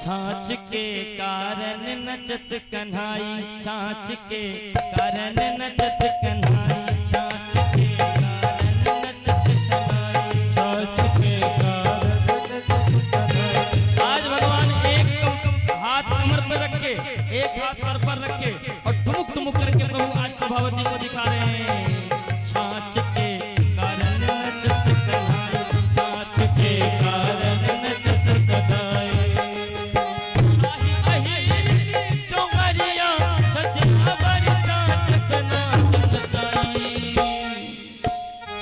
छाछ के कारण नचत कन्हाई, छाछ के कारण नचत कन्हाई, छाछ के कारण नचत कन्हाई, छाछ के कारण नचत कन्हाई। आज भगवान एक हाथ कमर पर रख के, एक हाथ सर पर रख के और ठुमुक ठुमुक करके प्रभु आज प्रभावती को दिखा रहे हैं। छाछ के कारण नचत कन्हाई, छाछ के कारण नचत कन्हाई।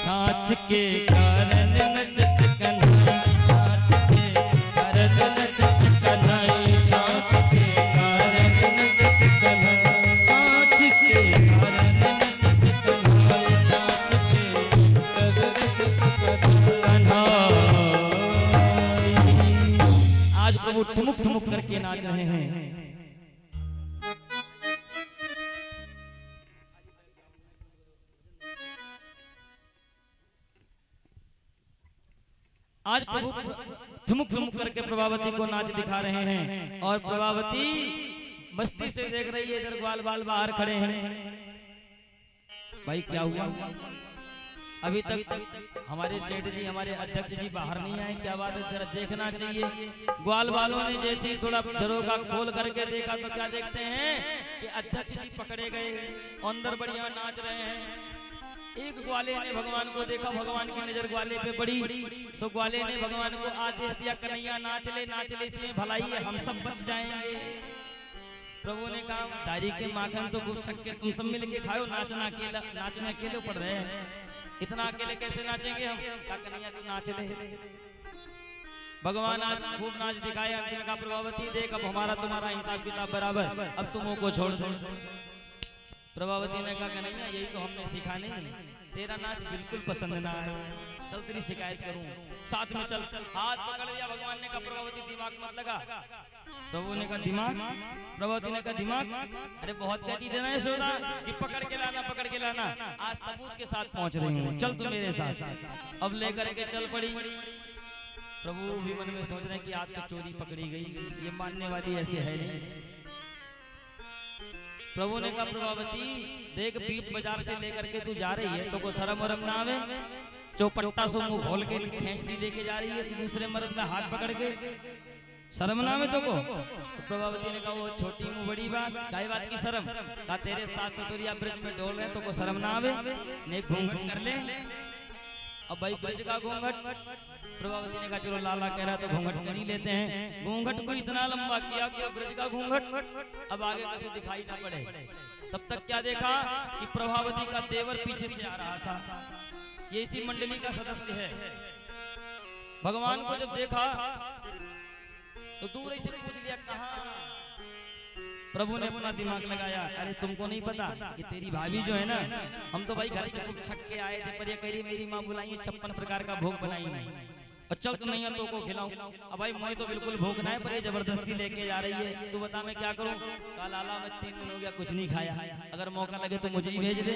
छाछ के कारण नचत कन्हाई, छाछ के कारण नचत कन्हाई, छाछ के कारण नचत कन्हाई, छाछ के कारण नचत कन्हाई, छाछ के कारण कन्हाई। आज प्रभु ठुमुक ठुमुक करके नाच रहे हैं। आज प्रभु ठुमुक ठुमुक करके प्रभावती को नाच दिखा रहे हैं और प्रभावती मस्ती से देख रही है। इधर ग्वाल बाल बाहर खड़े हैं। भाई क्या हुआ? अभी तक हमारे सेठ जी, हमारे अध्यक्ष जी बाहर नहीं आए, क्या बात है? जरा देखना चाहिए। ग्वाल बालों ने जैसे ही थोड़ा झरोका खोल करके देखा तो क्या देखते हैं कि अध्यक्ष जी पकड़े गए, अंदर बढ़िया नाच रहे हैं। एक ग्वाले ने भगवान को देखा, भगवान की नजर ग्वाले पे पड़ी, सो ग्वाले ने भगवान को आदेश दिया, कन्हैया नाच ले, इसमें भलाई है, हम सब बच जाएंगे। प्रभु ने कहा, दारी के माखन तो कुछ छक्के तुम सब मिलके खाओ, नाचना अकेले पड़ रहे हैं, इतना अकेले कैसे नाचेंगे हम? कहा कन्हैया तू नाच ले। भगवान आज खूब नाच दिखाए। अंतिम का प्रभावती देख, अब हमारा तुम्हारा हिसाब किताब बराबर, अब तुम को छोड़ दो। प्रभावती ने कहा कन्हैया यही तो हमने सीखा नहीं, तेरा नाच बिल्कुल पसंद ना है, चल तेरी शिकायत करूं, साथ में चल। हाथ पकड़ लिया भगवान ने कहा प्रभावती दिमाग मत लगा। प्रभु ने कहा दिमाग? प्रभावती ने कहा दिमाग? अरे बहुत क्या चीज देना है सोना कि पकड़ के लाना, पकड़ के लाना। आज सबूत के साथ पहुंच रही हूँ, चल तू मेरे साथ। अब लेकर के चल पड़ी। प्रभु भी मन में सोच रहे हैं कि आज तो चोरी पकड़ी गई, ये मानने वाली ऐसे है नहीं। प्रभु ने कहा प्रभावती देख, बीच बाजार से लेकर के तू जा रही है तो को शर्म वरम ना आवे? चौपट्टा सो मुंह खोल के खींचती लेके जा रही है दूसरे मर्द का हाथ पकड़ के, शर्म ना आवे तो को? तो प्रभावती ने कहा वो छोटी मुंह बड़ी बात, काय बात की शर्म? कहा तेरे सास ससुरिया ब्रज में डोल रहे तो को शर्म ना आवे? ने घूंघट कर ले। अब भाई ब्रज का घूंघट, प्रभावती ने कहा चलो लाला कह रहा तो घूंघट कर ही लेते हैं। घूंघट को इतना लंबा किया कि ब्रज का घूंघट अब आगे कुछ दिखाई ना पड़े। तब तक क्या देखा कि प्रभावती का देवर पीछे से आ रहा था, ये इसी मंडली का सदस्य है। भगवान को जब देखा तो दूर ही से पूछ लिया कहाँ? प्रभु ने अपना दिमाग लगाया, अरे तुमको नहीं पता कि तेरी भाभी जो है ना, हम तो भाई घर से खूब छक के आए थे, पर ये कह रही मेरी माँ बुलाई 56 प्रकार का भोग बनाई नहीं, और चल तो नहीं तो को खिलाऊं। अब भाई मुझे तो बिल्कुल भूख ना है, पर ये जबरदस्ती लेके जा रही है, तू बता मैं क्या करूं? कहा लाला मैं 3 दिन हो गया कुछ नहीं खाया, अगर मौका लगे तो मुझे ही भेज दे।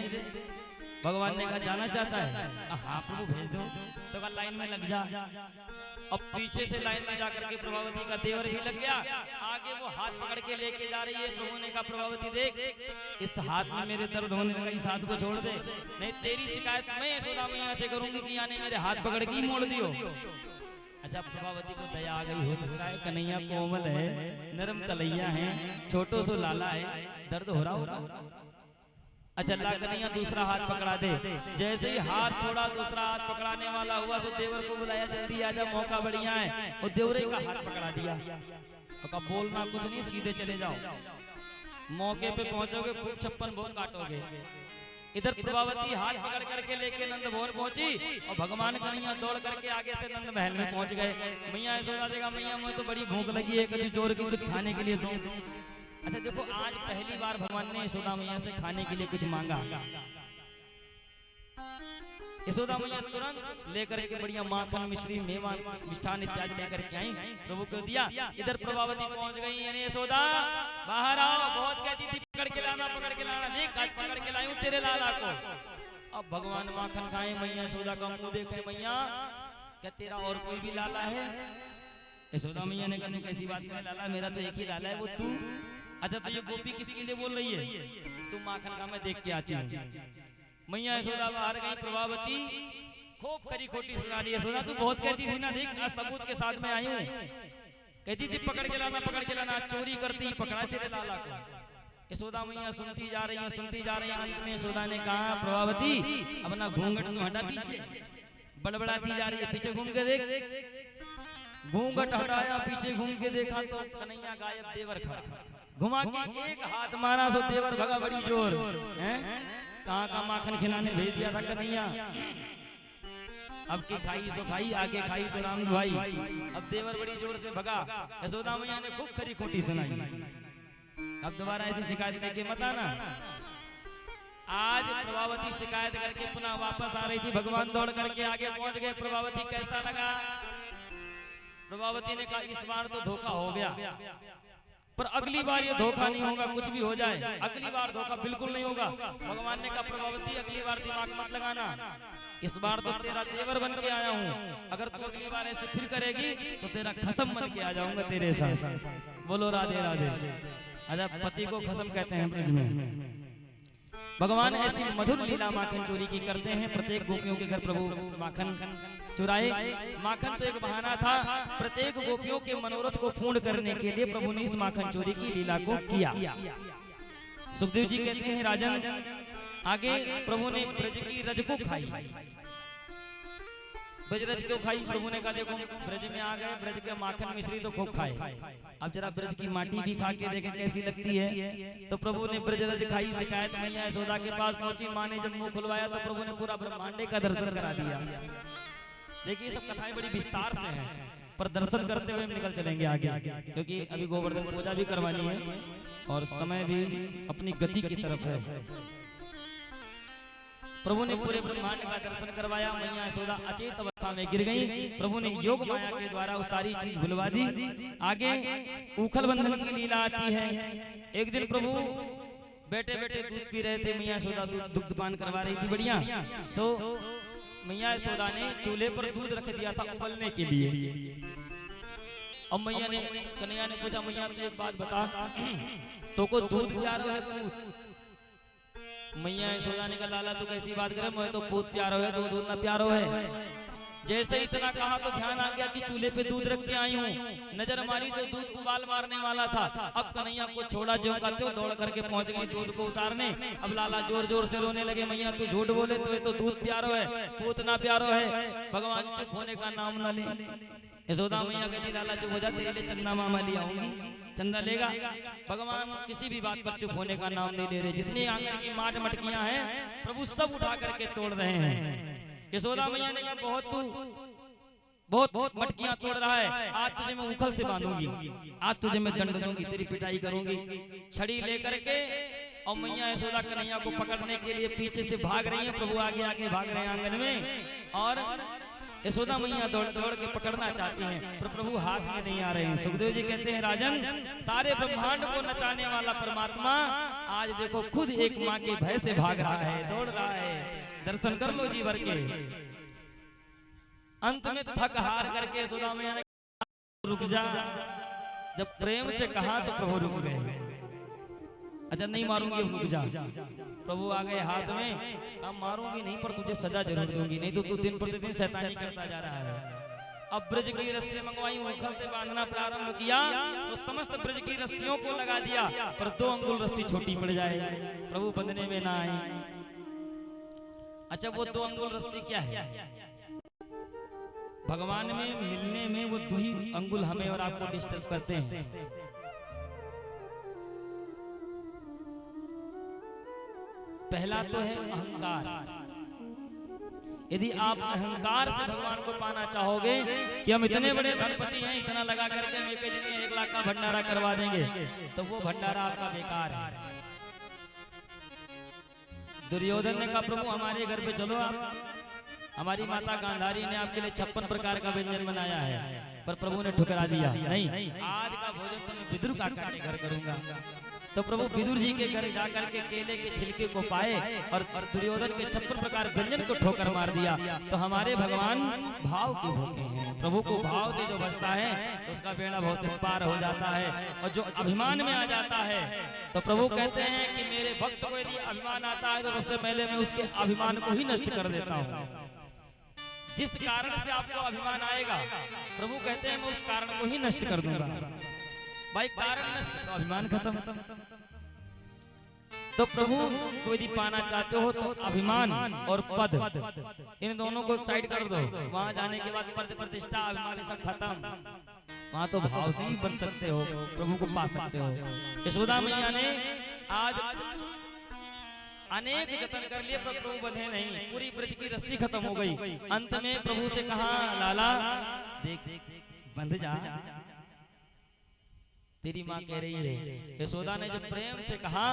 भगवान ने कहा जाना चाहता है? हाँ प्रभु भेज दो। तो कहा लाइन में लग जा। अब पीछे से लाइन में जाकर के प्रभावती का देवर भी लग गया, आगे वो हाथ पकड़ के लेके जा रही है। प्रभु ने कहा प्रभावती देख, इस हाथ में मेरे दर्द होने लगा, इस हाथ को छोड़ दे, नहीं तेरी शिकायत मैं यशोदा मैया से करूंगी कि यानी मेरे हाथ पकड़ के ही मोड़ दियो। अच्छा प्रभावती को दया आ गई, हो सकता है कन्हैया कोमल है, नरम कलैया है, छोटो सो लाला है, दर्द हो रहा होगा। अच्छा ला कन्हैया दूसरा हाथ पकड़ा दे। जैसे ही हाथ छोड़ा दूसरा हाथ पकड़ाने वाला हुआ तो देवर को बुलाया, जल्दी आजा मौका बढ़िया है, और देवरे का हाथ पकड़ा दिया। तो कहा बोलना कुछ नहीं, सीधे चले जाओ, मौके पे पहुंचोगे खूब 56 भोग काटोगे। इधर प्रभावती हाथ पकड़ करके लेके नंद भवन पहुंची और भगवान कन्हैया दौड़ करके आगे से नंद महल में पहुंच गए। मैया यशोदा देगा मैया मुझे तो बड़ी भूख लगी है, कुछ जोर की कुछ खाने के लिए दो। अच्छा देखो आज पहली बार भगवान ने यशोदा मैया से खाने के लिए कुछ मांगा। यशोदा मैया तुरंत लेकर के बढ़िया माखन मिश्री मेवा मिष्ठान इत्यादि लेकर के आई, प्रभु को दिया। इधर प्रभावती पहुंच गई, यानी यशोदा बाहर आओ, बहुत कहती थी पकड़ के लाना पकड़ के लाना, देख आज पकड़ के लाई हूं तेरे लाला को। अब भगवान माखन खाए, मैया यशोदा का मुंह देखे, मैया क्या तेरा और कोई भी लाला है? यशोदा मैया ने कहा तू कैसी बात करे लाला, मेरा तो एक ही लाला है, वो तू। अच्छा तो ये गोपी किसके लिए बोल रही है? तू माखन का मैं देख के आती हूँ। मैया यशोदा बाहर गई, प्रभावती खूब खरी खोटी सुना रही है। यशोदा तू बहुत कहती थी ना, देख आज सबूत के साथ में आई हूँ। कहती थी पकड़ के लाना, पकड़ के लाना, चोरी करती पकड़ा तेरे लाला को। यशोदा मैया सुनती जा रही है, सुनती जा रही है। अंत में यशोदा ने कहा प्रभावती अपना घूंघट तो हटा पीछे, बड़बड़ाती जा रही है, पीछे घूम के देख। घूंघट हटाया, पीछे घूम के देखा तो कन्हैया गायब, देवर खड़ा। घुमा के एक हाथ मारा सो देवर भगा बड़ी जोर। कहाँ का माखन खिलाने भेज दिया था कन्हैया, अब की खाई सो खाई, आगे खाई तो राम भाई। अब देवर बड़ी जोर से भगा। यशोदा मैया ने खूब खरी खोटी सुनाई। अब दोबारा ऐसी शिकायत लेके मत आना। आज प्रभावती शिकायत करके पुनः वापस आ रही थी, भगवान दौड़ करके आगे पहुंच गए। प्रभावती कैसा लगा? प्रभावती ने कहा इस बार तो धोखा हो गया, पर अगली बार ये धोखा नहीं होगा, कुछ भी हो जाए अगली बार धोखा बिल्कुल नहीं होगा। भगवान ने कहा प्रभावती अगली बार दिमाग मत लगाना, इस बार तो तेरा देवर बन के आया हूँ, अगर तू अगली बार ऐसे फिर करेगी तो तेरा खसम बन के आ जाऊंगा तेरे साथ। बोलो राधे राधे। अच्छा पति को खसम कहते हैं ब्रज में। भगवान ऐसी मधुर लीला माखन चोरी की करते हैं। प्रत्येक गोपियों के घर प्रभु माखन चुराए। माखन तो एक बहाना था, प्रत्येक गोपियों के मनोरथ को पूर्ण करने के लिए प्रभु ने इस माखन चोरी की लीला को किया। सुखदेव जी कहते हैं राजन, आगे प्रभु ने ब्रज की रज को खाई। ब्रज को खाई, प्रभु ने कहा देखो ब्रज में आ गए, ब्रज के माखन मिश्री तो खूब खाए, अब जरा ब्रज की माटी भी खा के देखे कैसी लगती है। तो प्रभु ने ब्रज रज खाई। शिकायत मैया यशोदा के पास पहुंची। माँ ने जब मुंह खुलवाया तो प्रभु ने पूरा ब्रह्मांडे का दर्शन करा दिया। देखिए सब कथाएं बड़ी विस्तार से हैं, पर दर्शन करते हुए हम निकल चलेंगे आगे, क्योंकि अभी गोवर्धन पूजा भी करवानी है और समय भी अपनी गति की तरफ है। प्रभु ने पूरे ब्रह्मांड का दर्शन करवाया। मैया यशोदा अचेत अवस्था में गिर गई। प्रभु ने योग माया के द्वारा वो सारी चीज भुलवा दी। आगे उखल बंधन की लीला आती है। एक दिन प्रभु बैठे बैठे दूध पी रहे थे, मैया यशोदा दुग्ध पान करवा रही थी बढ़िया। सो मैया यशोदा ने चूल्हे पर दूध रख दिया था उबलने के लिए। अब मैया ने कन्हैया ने पूछा मैया तो एक बात बता, तो को दूध प्यारो है पूत? मैया यशोदा ने कहा लाला तू कैसी बात करे, मैं तो पूत प्यारो है, तो दूध ना प्यारो है। जैसे इतना कहा तो ध्यान आ गया कि चूल्हे पे दूध रख के आई हूँ। नजर मारी तो दूध उबाल मारने वाला था। अब कन्हैया को छोड़ा, ज्यों का त्यों दौड़ करके पहुंच गई दूध को उतारने। अब लाला जोर जोर से रोने लगे, मैया तू झूठ बोले, तो ये तो दूध प्यारो है, पूत ना प्यारो है। भगवान चुप होने का नाम न ले। यशोदा मैया कहती लाला चुप हो जा, तेरे लिए चंदा मामा ले आऊंगी, चंदा लेगा। भगवान किसी भी बात पर चुप होने का नाम नहीं ले रहे। जितनी आंगन की माट मटकियां हैं प्रभु सब उठा करके तोड़ रहे हैं। यशोदा मैया ने कहा बहुत मटकियां तोड़ रहा है, आज तुझे मैं उखल से बांधूंगी, आज तुझे मैं दंड दूंगी, तेरी पिटाई करूंगी। छड़ी लेकर के और मैया यशोदा कन्हैया को पकड़ने के लिए पीछे से भाग रही है। प्रभु आगे आगे भाग रहे हैं आंगन में, और यशोदा मैया दौड़ दौड़ के पकड़ना चाहती हैं, पर प्रभु हाथ में नहीं आ रहे हैं। सुखदेव जी कहते हैं राजन, सारे ब्रह्मांड को नचाने वाला परमात्मा आज देखो खुद एक माँ के भय से भाग रहा है, दौड़ रहा है। दर्शन कर लो जी भर के। अंत में थक हार करके यशोदा मैया ने रुक जा। जब प्रेम से कहा तो प्रभु रुक गए। अच्छा नहीं मारूंगी, रुक जा। प्रभु आ गए हाथ में, अब मारूंगी नहीं पर तुझे सजा जरूर दूंगी, नहीं तो तू दिन प्रतिदिन शैतानी करता जा रहा है। अब ब्रज की रस्सी मंगवाई, उखल से बांधना प्रारंभ किया तो समस्त ब्रज की रस्सियों को लगा दिया, पर 2 अंगुल रस्सी छोटी पड़ जाए, प्रभु बंधने में ना आए। अच्छा वो 2 अंगुल रस्सी क्या है? भगवान में मिलने में वो 2 ही अंगुल हमें और आपको डिस्टर्ब करते हैं। पहला तो है अहंकार। यदि आप अहंकार से भगवान को पाना चाहोगे कि हम इतने बड़े धनपति हैं, इतना लगा करके हम एक दिन में 1 लाख का भंडारा करवा देंगे, तो वो भंडारा आपका बेकार है। दुर्योधन ने कहा प्रभु हमारे घर पे चलो, आप हमारी माता गांधारी ने आपके लिए 56 प्रकार का व्यंजन बनाया है, पर प्रभु ने ठुकरा दिया, नहीं आज का भोजन तो मैं विदुर काका के घर करूंगा। तो प्रभु विदुर जी के घर जाकर के केले के छिलके को पाए और दुर्योधन के 56 प्रकार व्यंजन को ठोकर मार दिया। तो हमारे भगवान भाव के भूखे हैं। प्रभु को भाव से जो बचता है तो उसका बेड़ा भाव से पार हो जाता है। और जो अभिमान में आ जाता है तो प्रभु कहते हैं कि मेरे भक्त को यदि अभिमान आता है तो सबसे पहले मैं उसके अभिमान को ही नष्ट कर देता हूँ। जिस कारण से आपको अभिमान आएगा प्रभु कहते हैं मैं उस कारण को ही नष्ट कर दूंगा। भाई कारण नष्ट तो अभिमान खत्म। तो प्रभु को यदि पाना चाहते हो तो अभिमान और पद इन दोनों को साइड कर दो। वहां जाने के बाद पद प्रतिष्ठा अभिमान सब खत्म। वहां तो भाव से ही बन सकते हो, प्रभु को पा सकते हो। यशोदा मैया ने आज अनेक जतन कर लिए पर प्रभु बंधे नहीं। पूरी ब्रज की रस्सी खत्म हो गई। अंत में प्रभु से कहा लाला देख बंध जा, तेरी माँ कह रही है। यशोदा ने जब प्रेम से कहा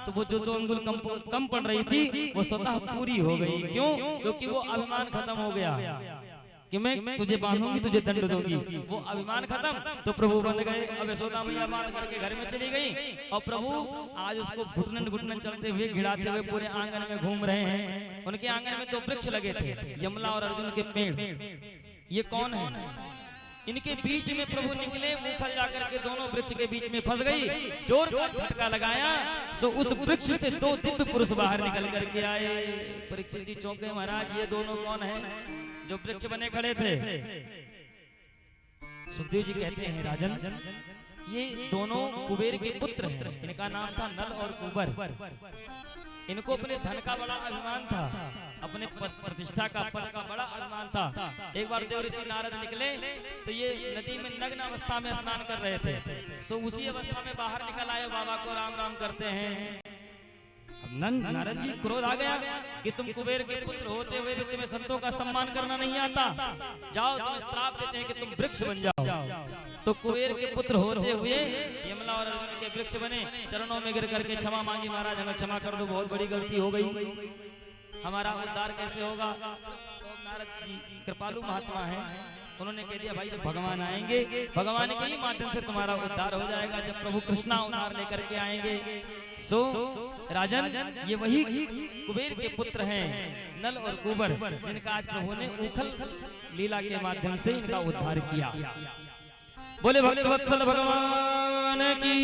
तो वो जो 2 अंगुल कम पड़ रही थी वो स्वतः पूरी हो गई। क्यों? क्योंकि वो अभिमान खत्म हो गया कि मैं तुझे बांधूंगी, तुझे दंड दूंगी। वो अभिमान खत्म तो प्रभु बंध गए। अब यशोदा मैया बांध करके घर में चली गई और प्रभु आज उसको घुटनन घुटनन चलते हुए घिड़ाते हुए पूरे आंगन में घूम रहे हैं। उनके आंगन में 2 वृक्ष लगे थे, यमला और अर्जुन के पेड़। ये कौन है? इनके बीच में प्रभु निकले, उखल जाकर के दोनों वृक्ष के बीच में फंस गई। जोर का झटका लगाया सो उस वृक्ष से 2 दिव्य पुरुष बाहर निकल करके आए। परीक्षित जी चौंके, महाराज ये दोनों कौन है जो वृक्ष बने खड़े थे? सुखदेव जी कहते हैं राजन ये दोनों कुबेर के पुत्र हैं। इनका नाम था नल और कुबर। इनको अपने धन का बड़ा अभिमान था, अपने प्रतिष्ठा का, पद का बड़ा अभिमान था। एक बार देव ऋषि नारद निकले तो ये नदी में नग्न अवस्था में स्नान कर रहे थे। सो उसी अवस्था में बाहर निकल आए, बाबा को राम राम करते हैं। नारद जी क्रोध आ गया कि तुम कुबेर के पुत्र होते हुए भी तुम्हें संतों का सम्मान करना नहीं आता। जाओ, तुम्हें श्राप देते हैं कि तुम वृक्ष बन जाओ। तो कुबेर के पुत्र होते हुए यमला और अर्जुन के वृक्ष बने। चरणों में गिर करके क्षमा मांगी, महाराज हमें क्षमा कर दो, बहुत बड़ी गलती हो गई, हमारा उद्धार कैसे होगा? तो नारद जी कृपालु महात्मा है, उन्होंने कह दिया भाई जब भगवान आएंगे भगवान के ही माध्यम से तुम्हारा उद्धार हो जाएगा। जब प्रभु कृष्णा अवतार लेकर के आएंगे। सो राजन ये वही कुबेर के पुत्र हैं नल और कुबर, जिनका आज प्रभु ने उखल लीला के माध्यम से इनका उद्धार किया। बोले भक्तवत्सल भगवान की।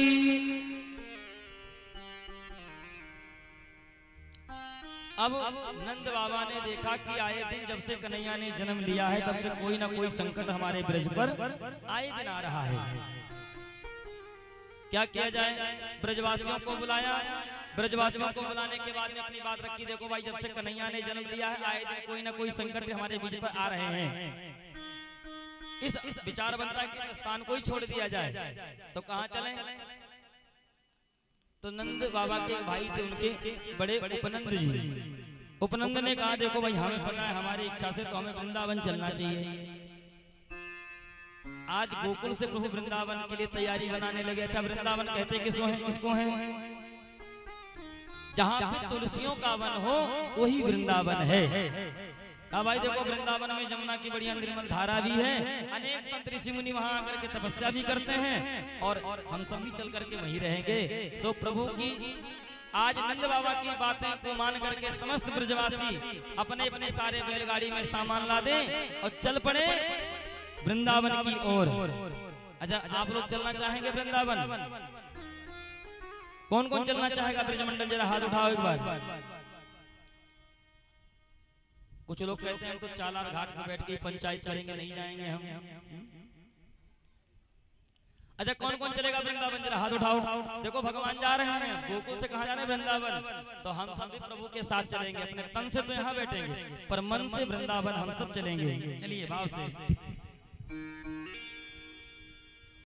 अब नंद बाबा ने देखा कि आए दिन जब से कन्हैया ने जन्म लिया है तब से कोई ना कोई संकट हमारे ब्रज पर आए दिन आ रहा है। क्या किया जाए? ब्रजवासियों को बुलाया। ब्रजवासियों को बुलाने के बाद में अपनी बात रखी, देखो भाई जब से कन्हैया ने जन्म लिया है आए दिन कोई ना कोई संकट हमारे बीच पर आ रहे हैं। इस विचार बनता कि स्थान को ही छोड़ दिया जाए तो कहाँ चलें? तो नंद बाबा के भाई थे उनके बड़े उपनंद जी। उपनंद ने कहा देखो भाई हमें पता है हमारी इच्छा से तो हमें वृंदावन चलना चाहिए। आज गोकुल से प्रभु वृंदावन के लिए तैयारी बनाने लगे। अच्छा वृंदावन कहते किसको है? जहाँ पे तुलसियों का वन हो वही वृंदावन है। कहा भाई देखो वृंदावन में जमुना की बड़ी निर्मल धारा भी है, अनेक संत ऋषि मुनि वहां आकर के तपस्या भी करते हैं और हम सब भी चल करके वहीं रहेंगे। सो प्रभु की आज नंद बाबा की बातें को मान करके समस्त ब्रजवासी अपने अपने सारे बैलगाड़ी में सामान ला दें और चल पड़े वृंदावन की ओर। अच्छा आप लोग चलना चाहेंगे वृंदावन? कौन कौन चलना चाहेगा? ब्रजमंडल जरा हाथ उठाओ एक बार। कुछ लोग कहते हैं हम तो चालार घाट पर बैठ के पंचायत करेंगे, नहीं जाएंगे हम। अच्छा कौन कौन चलेगा वृंदावन? जरा हाथ उठाओ। देखो भगवान जा रहे हैं, गोकुल से कहाँ जा रहे हैं? वृंदावन। तो हम सब भी प्रभु के साथ चलेंगे। अपने तन से तो यहाँ बैठेंगे पर मन से वृंदावन हम सब चलेंगे। चलिए भाव से।